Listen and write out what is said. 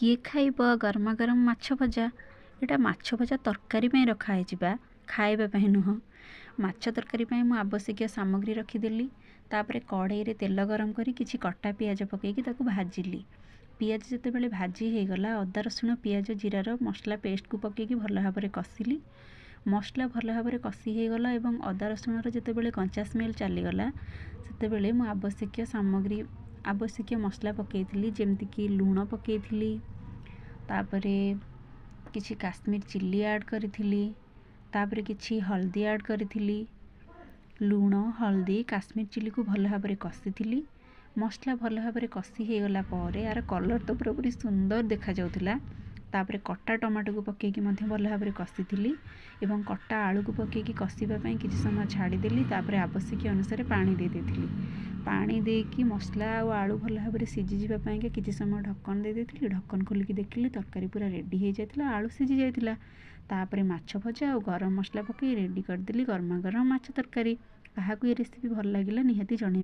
किए खाइब गरमा गरम माछ भजा। एटा माछ भजा तरकारी में रखाई बा, खाइबा पई नुह। माछ तरकारी पई मु आवश्यक सामग्री रखीदेली। तापरे कढ़ई रे तेल गरम करी किछि कटा पियाज पकेकी ताकू भाजिली। पियाज जेतेबेले भाजी हो गला, अदा रसुण पियाज जीरार मसला पेस्ट को पकेकी भल भाबरे कसिली। मसला भल भाबरे कसी हो गला एवं अदा रसुणर जेतेबेले कंचा स्मेल चलीगला सेतेबेले मु आवश्यक सामग्री आवश्यक मसला पकेइथिली, जेमति कि लूण पकेइथिली, तापरे किछि काश्मीर चिल्ली ऐड करिथिली, तापरे किछि हल्दी ऐड करिथिली। लूण हल्दी काश्मीर चिल्ली को भल भाबरे कसिथिली। मसला भल भाबरे कसी हो गला परे यार कलर तो पूरा सुंदर देखा जाउथिला। तापरे कटा टमाटो को पकेकी मध्य भल भाबरे कसिथिली एवं कटा आलू को पकेकी कसिबा पई किछि समय छाड़ी देली। तापरे आवश्यक अनुसार पानी दे देथिली। पानी देकी मसला और आलू भल भाबरे सिझी जिबा पई के किछि समय ढक्कन दे देथिली। ढक्कन खोलिकी देखिली तरकारी पूरा रेडी हो जाइतिला, आलू सिझी जाइतिला। तापरे माछ भजा और गरम मसला पकई रेडी करदेली गरमा गरम माछ तरकारी। काहाकू ये रेसिपी भल लागिला निहाती जणे।